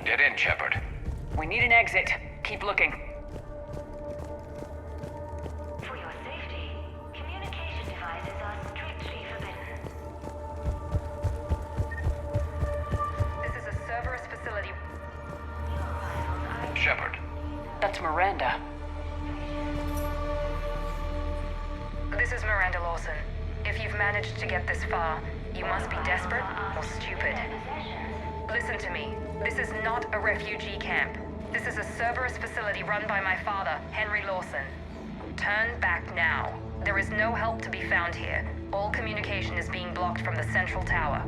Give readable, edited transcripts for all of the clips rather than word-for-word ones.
Dead end, Shepard. We need an exit. Keep looking. For your safety, communication devices are strictly forbidden. This is a Cerberus facility. Your arrivals are... Shepard. That's Miranda. This is Miranda Lawson. If you've managed to get this far, you must be desperate or stupid. Listen to me. This is not a refugee camp. This is a Cerberus facility run by my father, Henry Lawson. Turn back now. There is no help to be found here. All communication is being blocked from the central tower.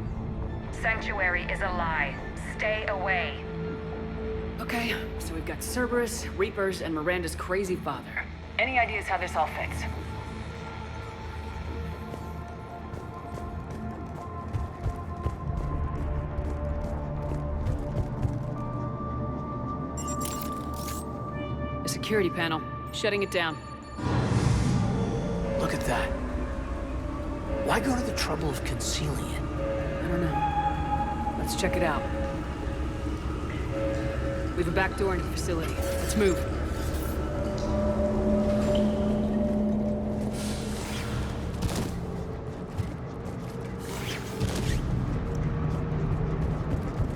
Sanctuary is a lie. Stay away. Okay, so we've got Cerberus, Reapers, and Miranda's crazy father. Any ideas how this all fits? The security panel. Shutting it down. Look at that. Why go to the trouble of concealing it? I don't know. Let's check it out. We have a back door into the facility. Let's move.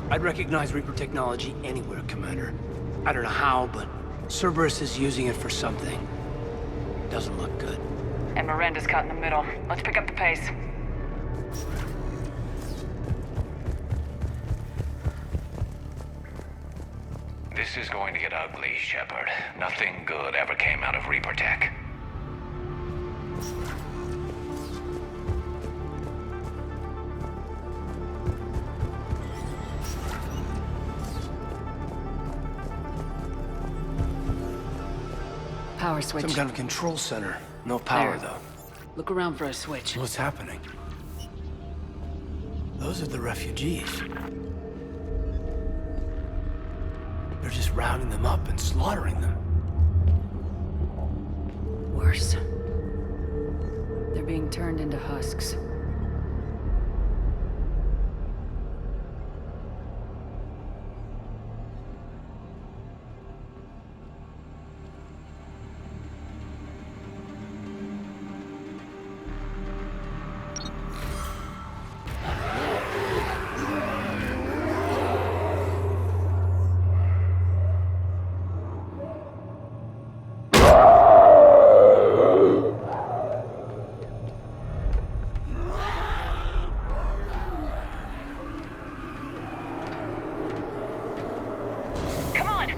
I'd recognize Reaper technology anywhere, Commander. I don't know how, but Cerberus is using it for something. Doesn't look good. And Miranda's caught in the middle. Let's pick up the pace. This is going to get ugly, Shepard. Nothing good ever came out of Reaper tech. Power switch. Some kind of control center. No power, There. though. Look around for a switch. What's happening? Those are the refugees. They're just rounding them up and slaughtering them. Worse. They're being turned into husks. Come on!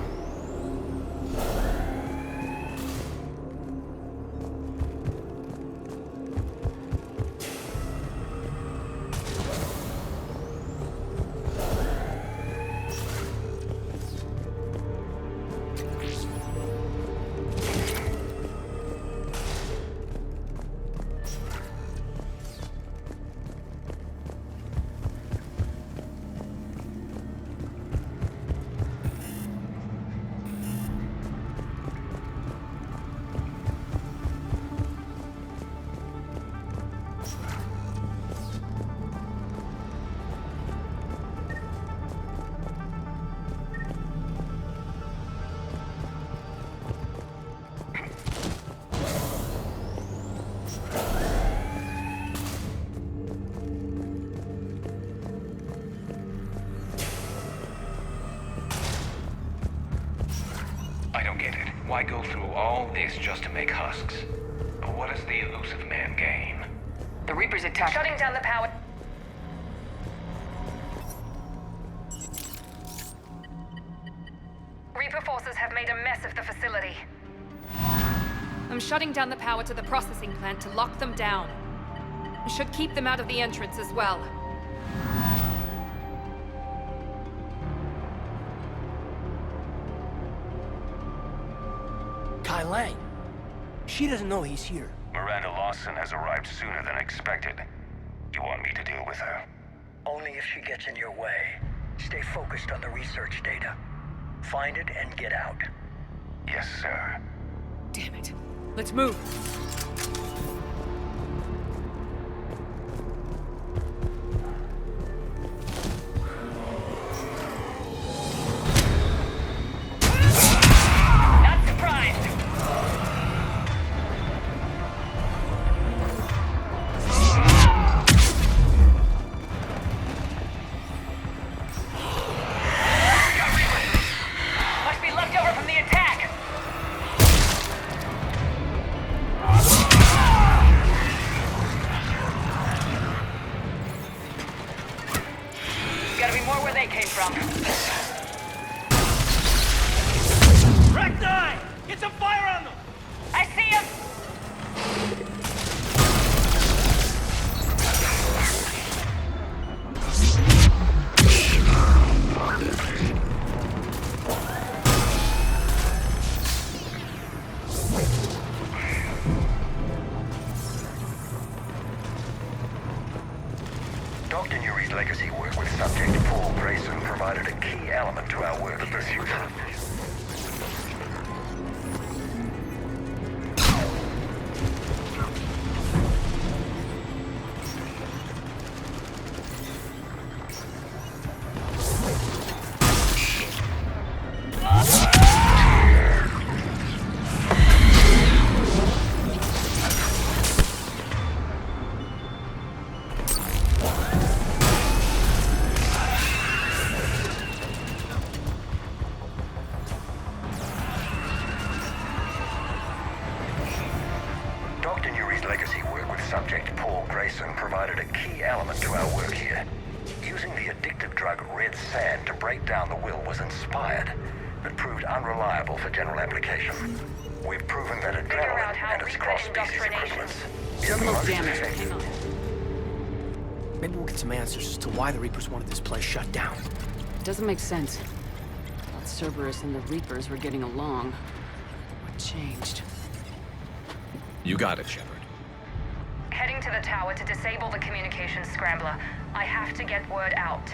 I don't get it. Why go through all this just to make husks? What does the elusive man gain? The Reapers attacked. Shutting down the power. Reaper forces have made a mess of the facility. I'm shutting down the power to the processing plant to lock them down. Should keep them out of the entrance as well. Kai Lang. She doesn't know he's here. Miranda Lawson has arrived sooner than expected. You want me to deal with her? Only if she gets in your way. Stay focused on the research data. Find it and get out. Yes, sir. Damn it. Let's move. legacy work with subject Paul Grayson provided a key element to our work here. Legacy work with subject Paul Grayson provided a key element to our work here. Using the addictive drug red sand to break down the will was inspired, but proved unreliable for general application. We've proven that adrenaline and its cross-species equivalents is the most effective. Hang on. Maybe we'll get some answers as to why the Reapers wanted this place shut down. It doesn't make sense. Thought Cerberus and the Reapers were getting along. What changed? You got it, Shepard. Heading to the tower to disable the communications scrambler. I have to get word out.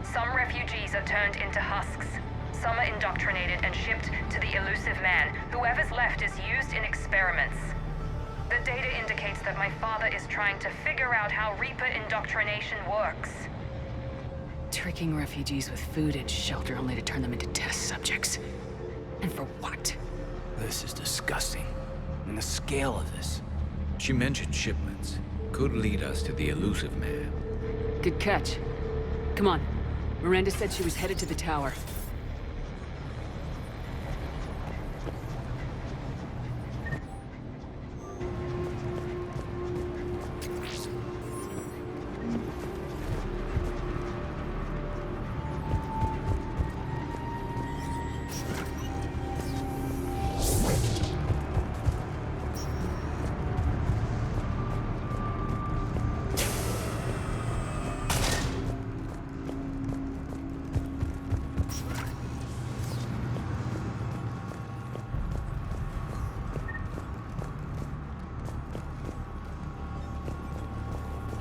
Some refugees are turned into husks. Some are indoctrinated and shipped to the elusive man. Whoever's left is used in experiments. The data indicates that my father is trying to figure out how Reaper indoctrination works. Tricking refugees with food and shelter only to turn them into test subjects. And for what? This is disgusting. And the scale of this. She mentioned shipments. Could lead us to the elusive man. Good catch. Come on. Miranda said she was headed to the tower.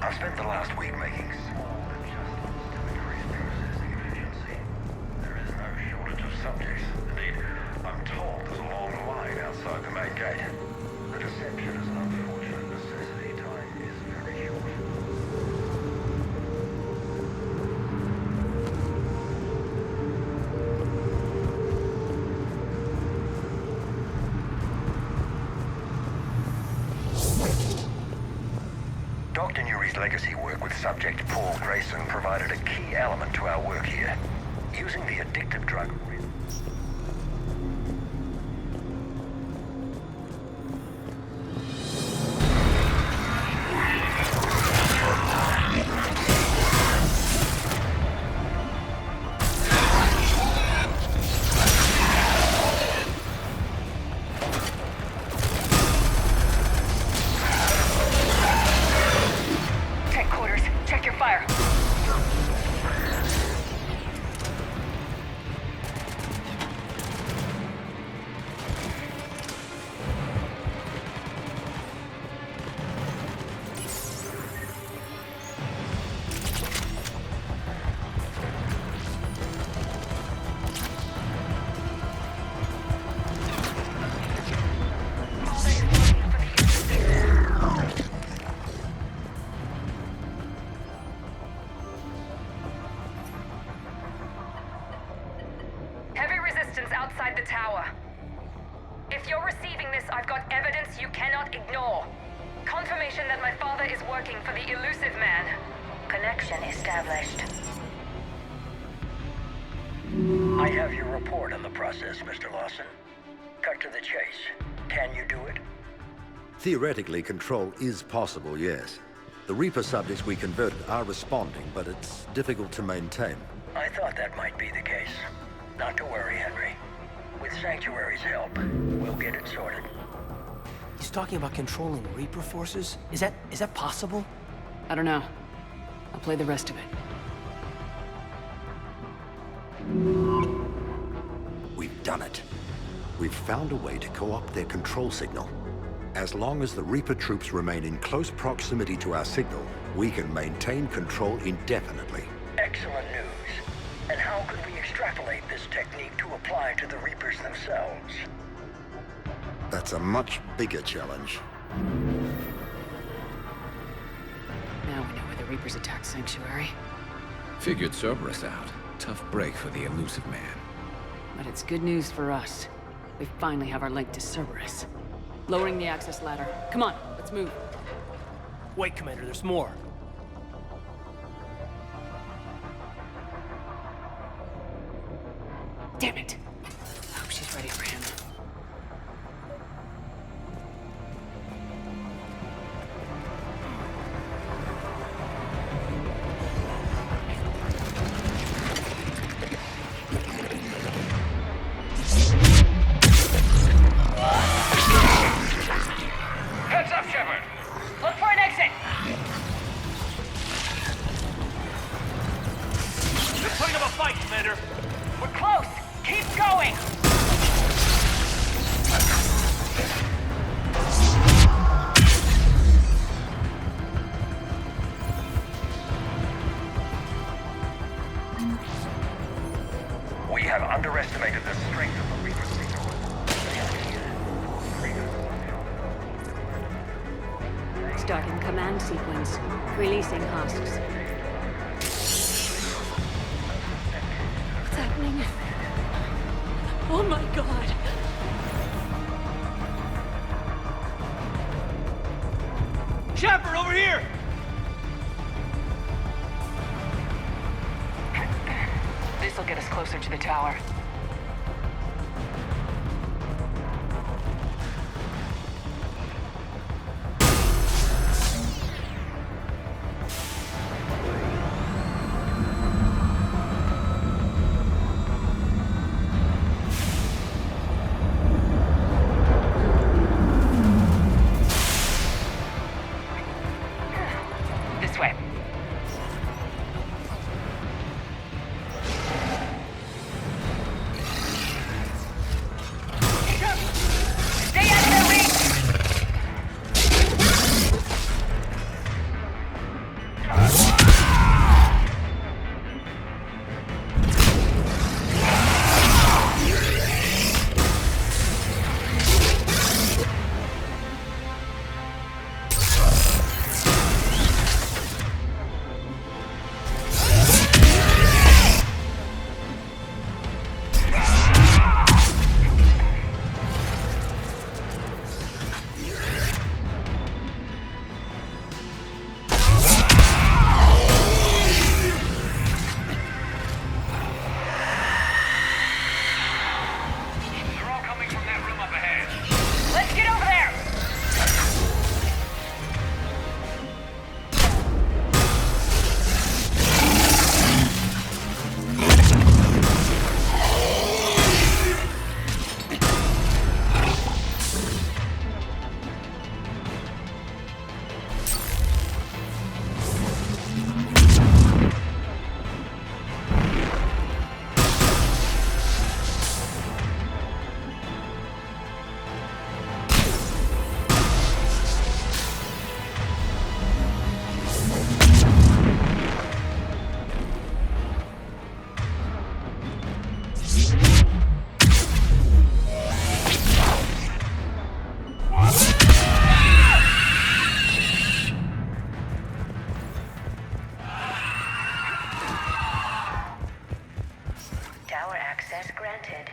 I've spent the last week making small adjustments to increase processing efficiency. There is no shortage of subjects. Indeed, I'm told there's a long line outside the main gate. The deception is an unfortunate necessity. Time is very short. Dr. Nuri's legacy work with subject Paul Grayson provided a key element to our work here. Using the addictive drug... Outside the tower. If you're receiving this, I've got evidence you cannot ignore. Confirmation that my father is working for the elusive man. Connection established. I have your report on the process, Mr. Lawson. Cut to the chase. Can you do it? Theoretically, control is possible, yes. The Reaper subjects we converted are responding, but it's difficult to maintain. I thought that might be the case. Not to worry, Henry. With Sanctuary's help, we'll get it sorted. He's talking about controlling Reaper forces? Is that possible? I don't know. I'll play the rest of it. We've done it. We've found a way to co-opt their control signal. As long as the Reaper troops remain in close proximity to our signal, we can maintain control indefinitely. Excellent news. And how could we extrapolate this technique to apply to the Reapers themselves? That's a much bigger challenge. Now we know where the Reapers attacked Sanctuary. Figured Cerberus out. Tough break for the elusive man. But it's good news for us. We finally have our link to Cerberus. Lowering the access ladder. Come on, let's move. Wait, Commander, there's more. Damn it! I hope she's ready for him. Heads up, Shepard! Look for an exit! You're putting up a fight, Commander! We're close! Keep going! We have underestimated the strength of the Reaper signal. Starting command sequence. Releasing husks. What's happening? Oh my god. Shepard, over here! This'll get us closer to the tower. This way. Stay out of their reach! They're all coming from that room up ahead. Let's get over there! Tower access granted.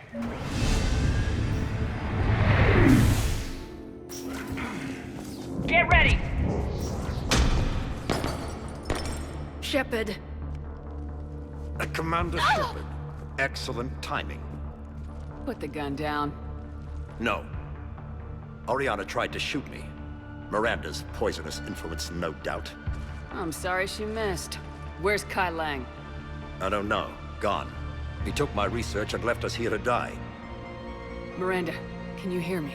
Get ready! Shepard. Commander Shepard, excellent timing. Put the gun down. No. Oriana tried to shoot me. Miranda's poisonous influence, no doubt. I'm sorry she missed. Where's Kai Lang? I don't know. Gone. He took my research and left us here to die. Miranda, can you hear me?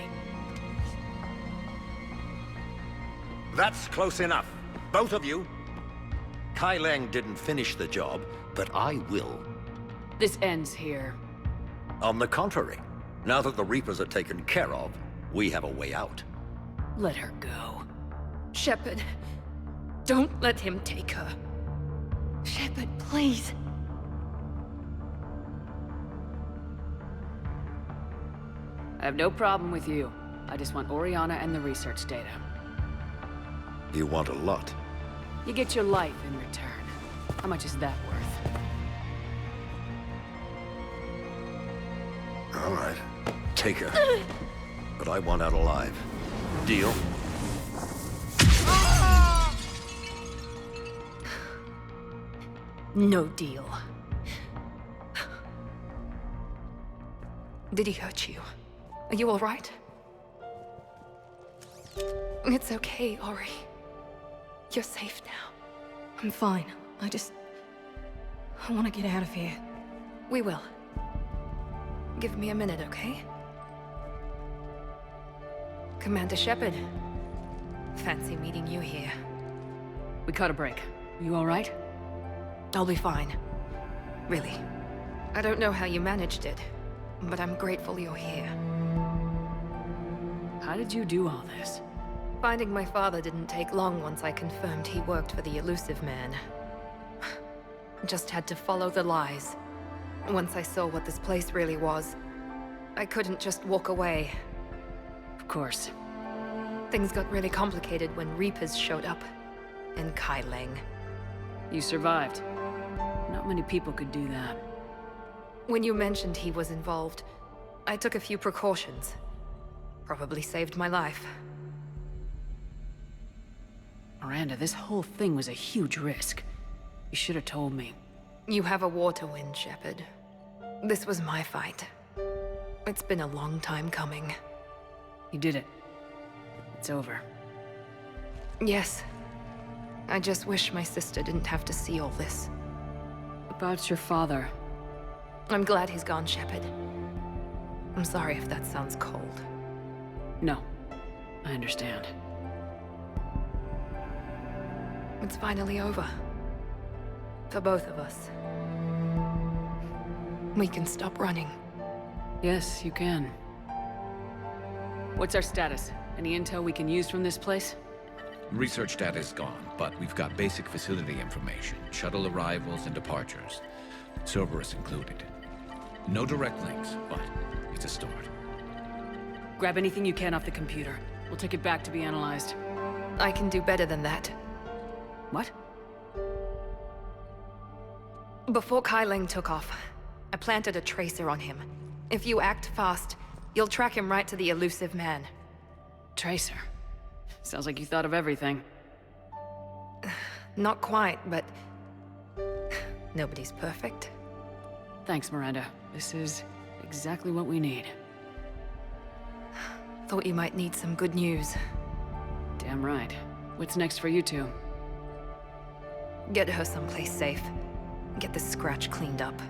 That's close enough. Both of you. Kai Lang didn't finish the job, but I will. This ends here. On the contrary, now that the Reapers are taken care of, we have a way out. Let her go. Shepard, don't let him take her. Shepard, please. I have no problem with you. I just want Oriana and the research data. You want a lot. You get your life in return. How much is that worth? All right. Take her. But I want out alive. Deal? No deal. Did he hurt you? Are you all right? It's okay, Ori. You're safe now. I'm fine. I want to get out of here. We will. Give me a minute, okay? Commander Shepard. Fancy meeting you here. We caught a break. You all right? I'll be fine. Really. I don't know how you managed it, but I'm grateful you're here. How did you do all this? Finding my father didn't take long once I confirmed he worked for the Elusive Man. Just had to follow the lies. Once I saw what this place really was, I couldn't just walk away. Of course. Things got really complicated when Reapers showed up. In Kaileng. You survived. Not many people could do that. When you mentioned he was involved, I took a few precautions. Probably saved my life. Miranda, this whole thing was a huge risk. You should have told me. You have a war to win, Shepard. This was my fight. It's been a long time coming. You did it. It's over. Yes. I just wish my sister didn't have to see all this. About your father. I'm glad he's gone, Shepard. I'm sorry if that sounds cold. No. I understand. It's finally over. For both of us. We can stop running. Yes, you can. What's our status? Any intel we can use from this place? Research data is gone, but we've got basic facility information, shuttle arrivals and departures, Cerberus included. No direct links, but it's a start. Grab anything you can off the computer. We'll take it back to be analyzed. I can do better than that. What? Before Kaileng took off, I planted a tracer on him. If you act fast, you'll track him right to the Elusive Man. Tracer? Sounds like you thought of everything. Not quite, but... nobody's perfect. Thanks, Miranda. This is exactly what we need. Thought you might need some good news. Damn right. What's next for you two? Get her someplace safe. Get this scratch cleaned up.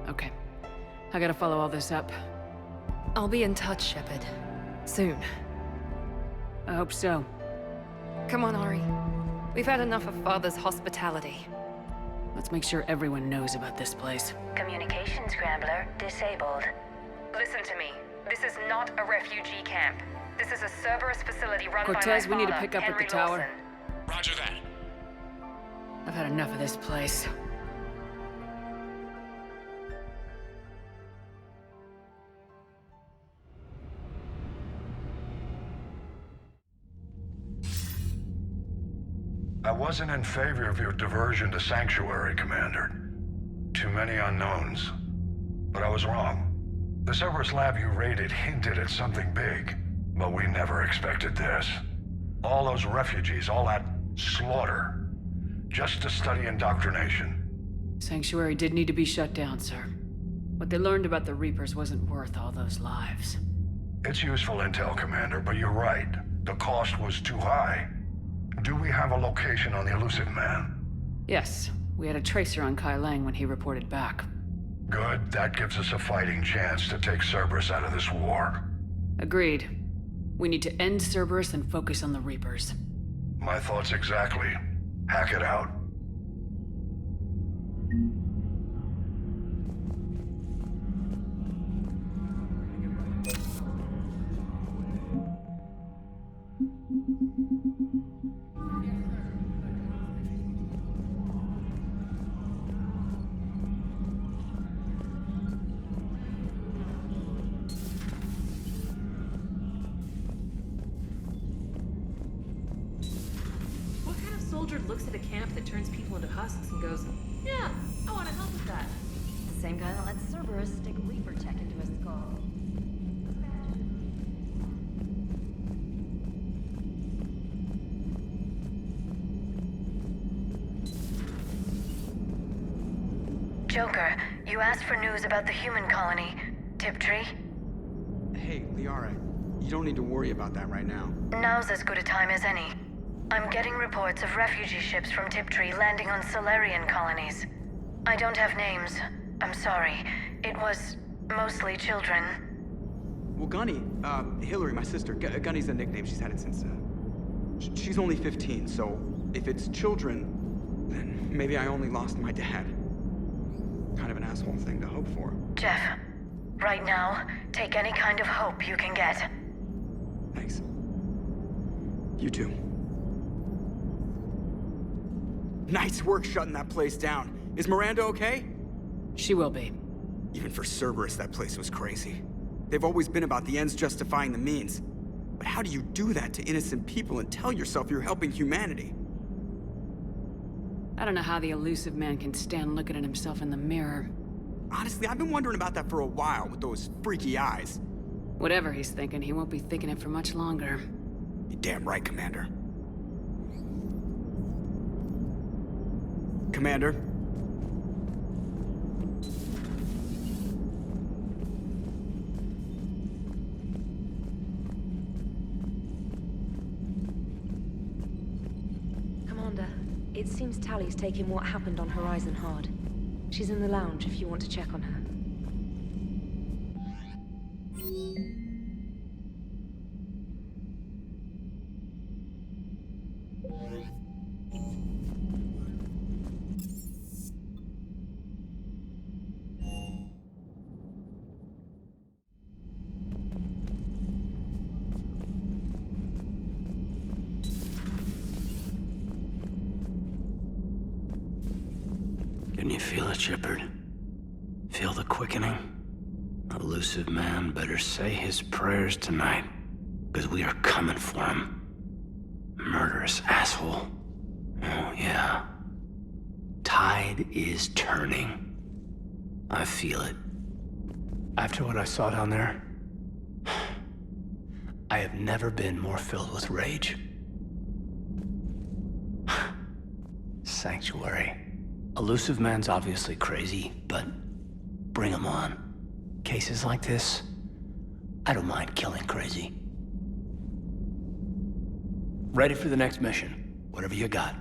Okay. I gotta follow all this up. I'll be in touch, Shepard. Soon. I hope so. Come on, Ori. We've had enough of Father's hospitality. Let's make sure everyone knows about this place. Communication scrambler disabled. Listen to me. This is not a refugee camp. This is a Cerberus facility run by my Cortez, we need to father, pick up at Henry the tower. Lawson. Roger that. I've had enough of this place. I wasn't in favor of your diversion to Sanctuary, Commander. Too many unknowns. But I was wrong. The Cerberus lab you raided hinted at something big, but we never expected this. All those refugees, all that slaughter, just to study indoctrination. Sanctuary did need to be shut down, sir. What they learned about the Reapers wasn't worth all those lives. It's useful intel, Commander, but you're right. The cost was too high. Do we have a location on the Elusive Man? Yes, we had a tracer on Kaileng when he reported back. Good, that gives us a fighting chance to take Cerberus out of this war. Agreed. We need to end Cerberus and focus on the Reapers. My thoughts exactly. Hack it out. soldier looks at a camp that turns people into husks and goes, yeah, I want to help with that. The same guy that lets Cerberus stick Reaper tech into his skull. Joker, you asked for news about the human colony. Tiptree? Hey, Liara, you don't need to worry about that right now. Now's as good a time as any. I'm getting reports of refugee ships from Tiptree landing on Solarian colonies. I don't have names. I'm sorry. It was mostly children. Well, Gunny, Hillary, my sister, Gunny's a nickname. She's had it since, she's only 15, so if it's children, then maybe I only lost my dad. Kind of an asshole thing to hope for. Jeff, right now, take any kind of hope you can get. Thanks. You too. Nice work shutting that place down. Is Miranda okay? She will be. Even for Cerberus, that place was crazy. They've always been about the ends justifying the means. But how do you do that to innocent people and tell yourself you're helping humanity? I don't know how the elusive man can stand looking at himself in the mirror. Honestly, I've been wondering about that for a while with those freaky eyes. Whatever he's thinking, he won't be thinking it for much longer. You're damn right, Commander. Commander? Commander, it seems Tally's taking what happened on Horizon hard. She's in the lounge if you want to check on her. Can you feel it, Shepard? Feel the quickening? Elusive man better say his prayers tonight, because we are coming for him. Murderous asshole. Oh, yeah. Tide is turning. I feel it. After what I saw down there, I have never been more filled with rage. Sanctuary. Elusive man's obviously crazy, but bring him on. Cases like this, I don't mind killing crazy. Ready for the next mission, whatever you got.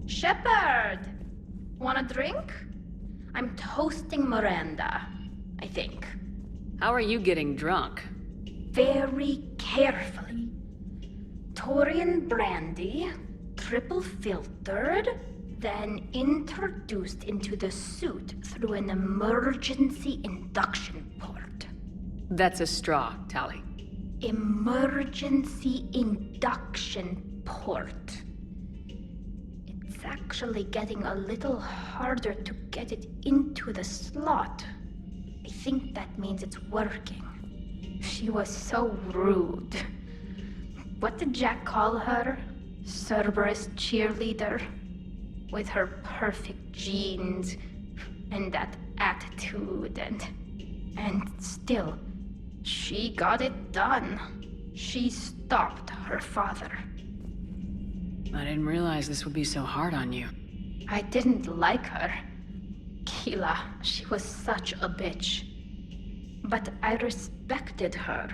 Shepard! Want a drink? I'm toasting Miranda, I think. How are you getting drunk? Very carefully. Taurian brandy, triple filtered, then introduced into the suit through an emergency induction port. That's a straw, Tally. Emergency induction port. It's actually getting a little harder to get it into the slot. I think that means it's working. She was so rude. What did Jack call her? Cerberus cheerleader? With her perfect genes and that attitude and still, she got it done. She stopped her father. I didn't realize this would be so hard on you. I didn't like her. Keela, she was such a bitch. But I respected her.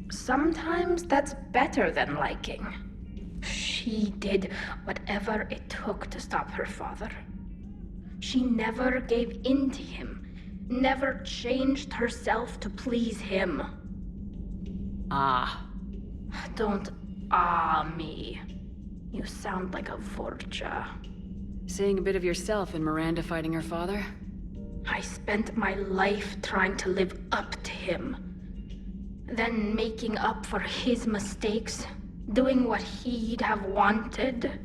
Sometimes that's better than liking. She did whatever it took to stop her father. She never gave in to him, never changed herself to please him. Ah. Don't me. You sound like a Vorcha. Seeing a bit of yourself in Miranda fighting her father? I spent my life trying to live up to him. then making up for his mistakes, doing what he'd have wanted.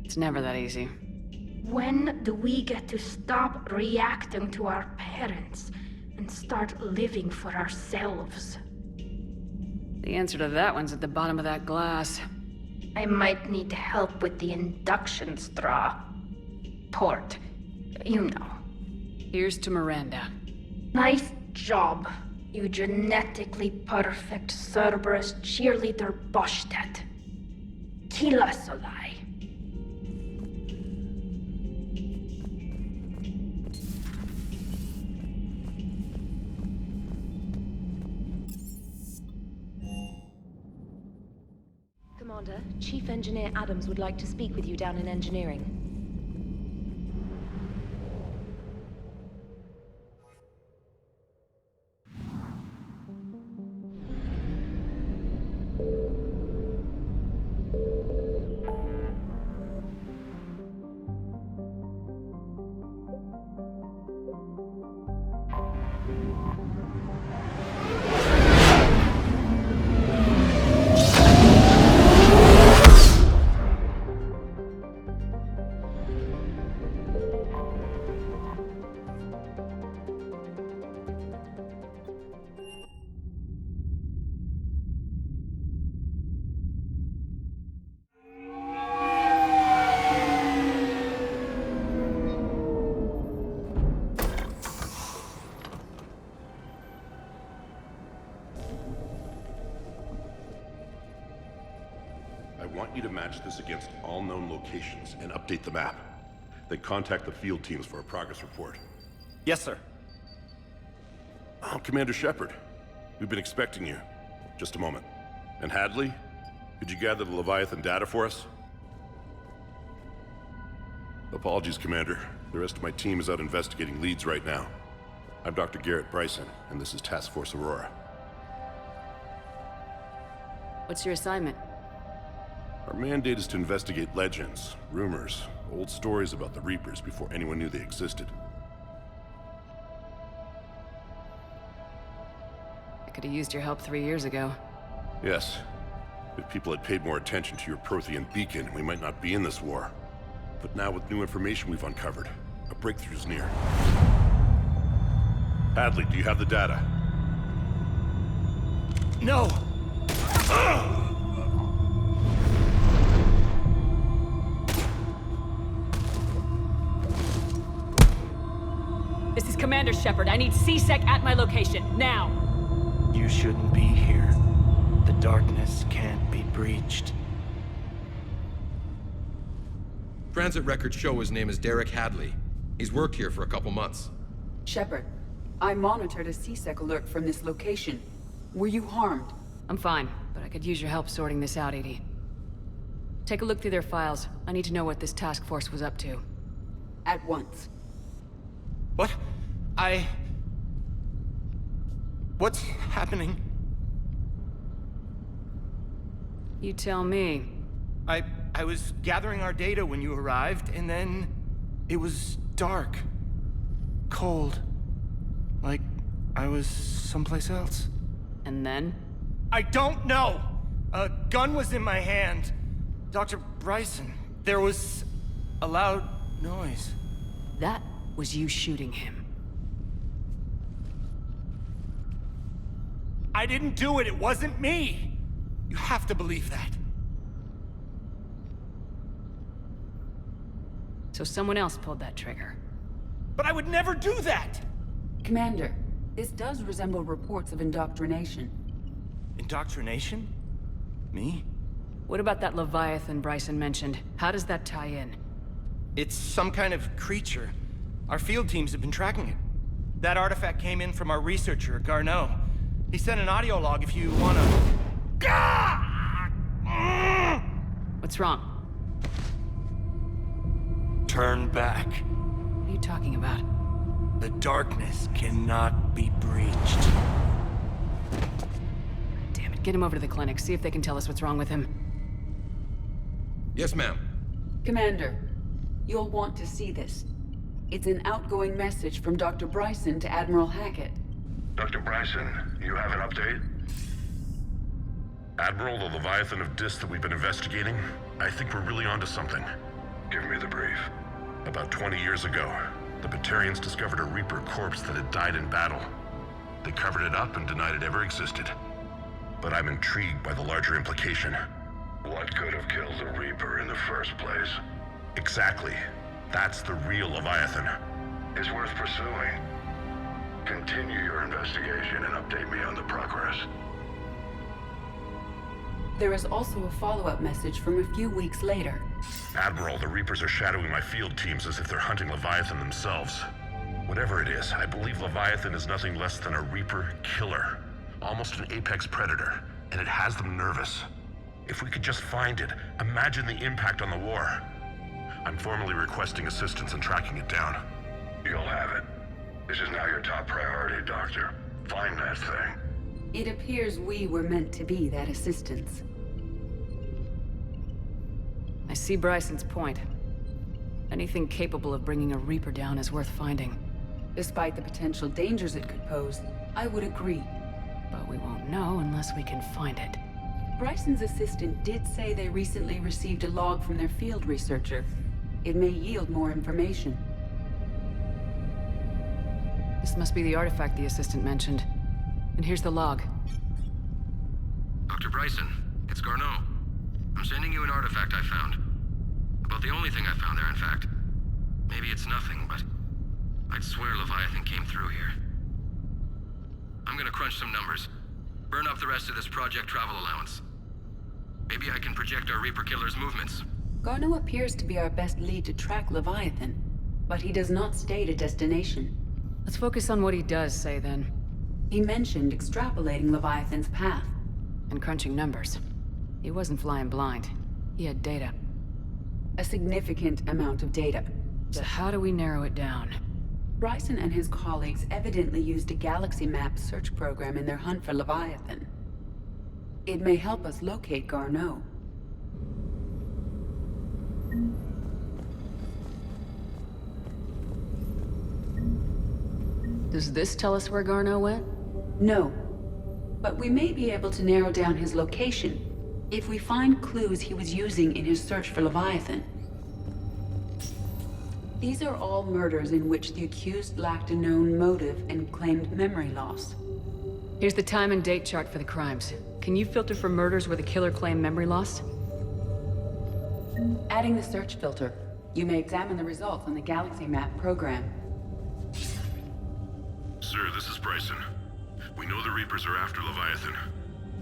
It's never that easy. When do we get to stop reacting to our parents and start living for ourselves? The answer to that one's at the bottom of that glass. I might need help with the induction straw. Port, you know. Here's to Miranda. Nice job, you genetically perfect Cerberus cheerleader Boschtet. Kila Solai. Commander, Chief Engineer Adams would like to speak with you down in engineering. I want you to match this against all known locations and update the map. Then contact the field teams for a progress report. Yes, sir. Oh, Commander Shepard. We've been expecting you. Just a moment. And Hadley? Could you gather the Leviathan data for us? Apologies, Commander. The rest of my team is out investigating leads right now. I'm Dr. Garrett Bryson, and this is Task Force Aurora. What's your assignment? Our mandate is to investigate legends, rumors, old stories about the Reapers before anyone knew they existed. I could have used your help 3 years ago. Yes. If people had paid more attention to your Prothean beacon, we might not be in this war. But now with new information we've uncovered, a breakthrough's near. Hadley, do you have the data? No! This is Commander Shepard. I need C-Sec at my location, now! You shouldn't be here. The darkness can't be breached. Transit records show his name is Derek Hadley. He's worked here for a couple months. Shepard, I monitored a C-Sec alert from this location. Were you harmed? I'm fine, but I could use your help sorting this out, Edie. Take a look through their files. I need to know what this task force was up to. At once. What? What's happening? You tell me. I was gathering our data when you arrived, and then it was dark. Cold. Like I was someplace else. And then? I don't know! A gun was in my hand. Dr. Bryson, there was a loud noise. That was you shooting him. I didn't do it, it wasn't me! You have to believe that. So someone else pulled that trigger. But I would never do that! Commander, this does resemble reports of indoctrination. Indoctrination? Me? What about that Leviathan Bryson mentioned? How does that tie in? It's some kind of creature. Our field teams have been tracking it. That artifact came in from our researcher, Garneau. He sent an audio log if you wanna... What's wrong? Turn back. What are you talking about? The darkness cannot be breached. Damn it, get him over to the clinic. See if they can tell us what's wrong with him. Yes, ma'am. Commander, you'll want to see this. It's an outgoing message from Dr. Bryson to Admiral Hackett. Dr. Bryson, you have an update? Admiral, the Leviathan of Dis that we've been investigating, I think we're really onto something. Give me the brief. About 20 years ago, the Batarians discovered a Reaper corpse that had died in battle. They covered it up and denied it ever existed. But I'm intrigued by the larger implication. What could have killed the Reaper in the first place? Exactly. That's the real Leviathan. It's worth pursuing. Continue your investigation and update me on the progress. There is also a follow-up message from a few weeks later. Admiral, the Reapers are shadowing my field teams as if they're hunting Leviathan themselves. Whatever it is, I believe Leviathan is nothing less than a Reaper killer. Almost an apex predator, and it has them nervous. If we could just find it, imagine the impact on the war. I'm formally requesting assistance in tracking it down. You'll have it. This is now your top priority, Doctor. Find that thing. It appears we were meant to be that assistance. I see Bryson's point. Anything capable of bringing a Reaper down is worth finding. Despite the potential dangers it could pose, I would agree. But we won't know unless we can find it. Bryson's assistant did say they recently received a log from their field researcher. It may yield more information. This must be the artifact the assistant mentioned. And here's the log. Dr. Bryson, it's Garneau. I'm sending you an artifact I found. About the only thing I found there, in fact. Maybe it's nothing, but I'd swear Leviathan came through here. I'm gonna crunch some numbers. Burn up the rest of this Project Travel allowance. Maybe I can project our Reaper Killer's movements. Garneau appears to be our best lead to track Leviathan, but he does not state a destination. Let's focus on what he does say, then. He mentioned extrapolating Leviathan's path. And crunching numbers. He wasn't flying blind. He had data. A significant amount of data. So how do we narrow it down? Bryson and his colleagues evidently used a galaxy map search program in their hunt for Leviathan. It may help us locate Garneau. Does this tell us where Garneau went? No. But we may be able to narrow down his location if we find clues he was using in his search for Leviathan. These are all murders in which the accused lacked a known motive and claimed memory loss. Here's the time and date chart for the crimes. Can you filter for murders where the killer claimed memory loss? Adding the search filter, you may examine the results on the Galaxy Map program. Sir, this is Bryson. We know the Reapers are after Leviathan.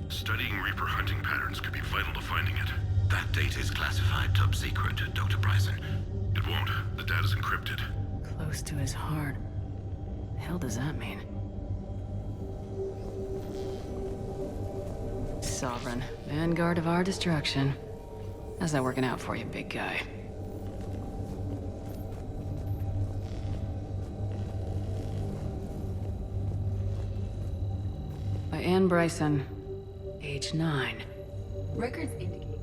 Studying Reaper hunting patterns could be vital to finding it. That data is classified top secret, Dr. Bryson. It won't. The data's encrypted. Close to his heart. The hell does that mean? Sovereign. Vanguard of our destruction. How's that working out for you, big guy? By Anne Bryson. Age 9. Records indicate...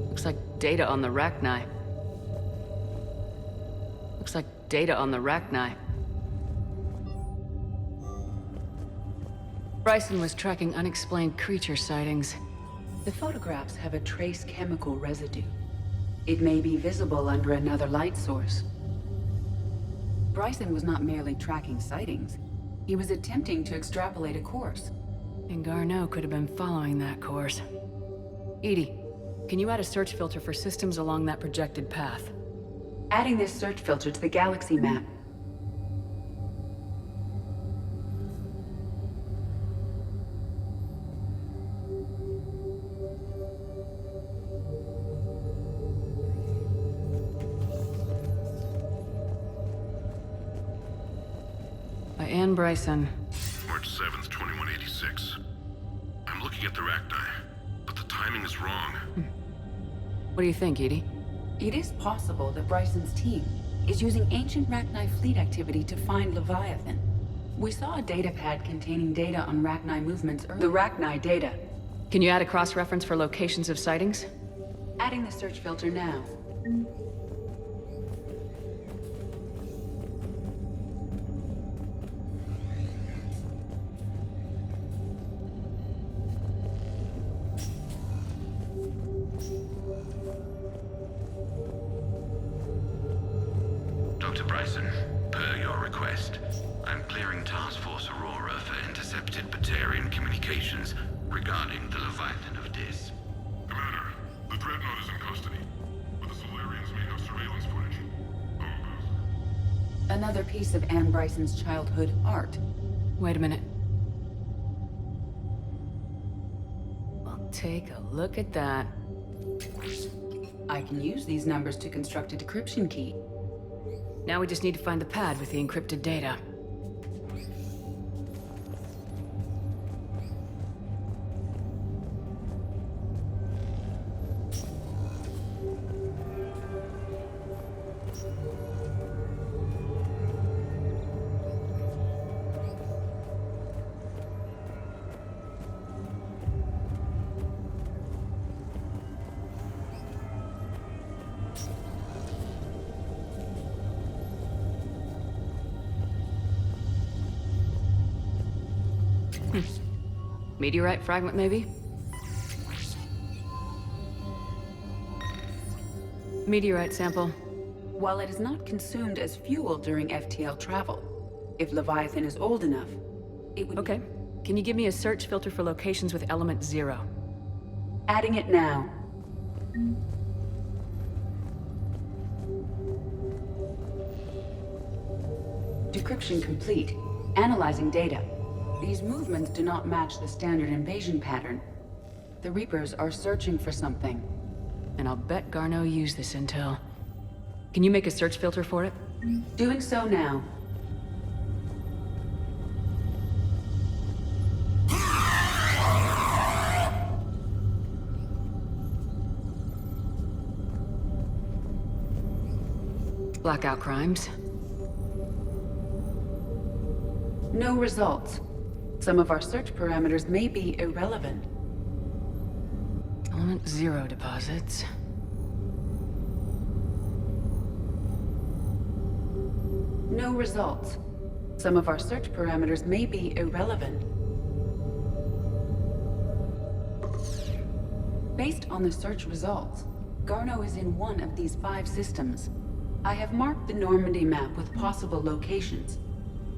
Looks like data on the Rachni. Looks like data on the Rachni. Bryson was tracking unexplained creature sightings. The photographs have a trace chemical residue. It may be visible under another light source. Bryson was not merely tracking sightings. He was attempting to extrapolate a course. And Garneau could have been following that course. Edie, can you add a search filter for systems along that projected path? Adding this search filter to the galaxy map. By Anne Bryson. March 7th, 2186. I'm looking at the Rachni, but the timing is wrong. What do you think, Edie? It is possible that Bryson's team is using ancient Rachni fleet activity to find Leviathan. We saw a data pad containing data on Rachni movements earlier. The Rachni data. Can you add a cross-reference for locations of sightings? Adding the search filter now. Bryson. Per your request, I'm clearing Task Force Aurora for intercepted Batarian communications regarding the Leviathan of Dis. Commander, the Dreadnought is in custody, but the Solarians may have surveillance footage. Another piece of Anne Bryson's childhood art. Wait a minute. Well, take a look at that. I can use these numbers to construct a decryption key. Now we just need to find the pad with the encrypted data. Meteorite fragment, maybe? Meteorite sample. While it is not consumed as fuel during FTL travel, if Leviathan is old enough, it would... Okay. Can you give me a search filter for locations with element 0? Adding it now. Decryption complete. Analyzing data. These movements do not match the standard invasion pattern. The Reapers are searching for something. And I'll bet Garneau used this intel. Can you make a search filter for it? Doing so now. Blackout crimes. No results. Some of our search parameters may be irrelevant. Element 0 deposits. No results. Some of our search parameters may be irrelevant. Based on the search results, Garneau is in one of these 5 systems. I have marked the Normandy map with possible locations.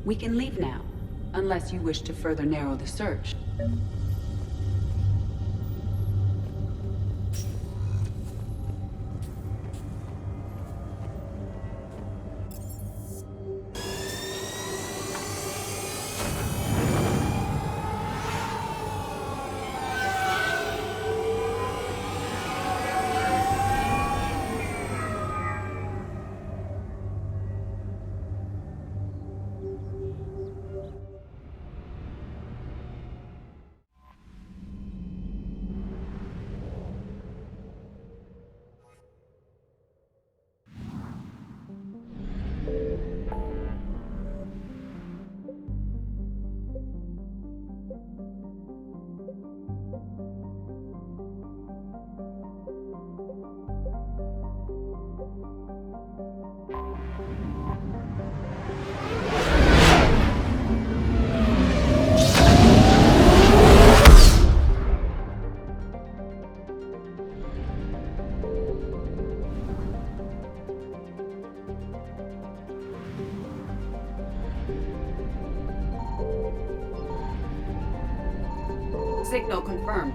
We can leave now, unless you wish to further narrow the search. Signal confirmed.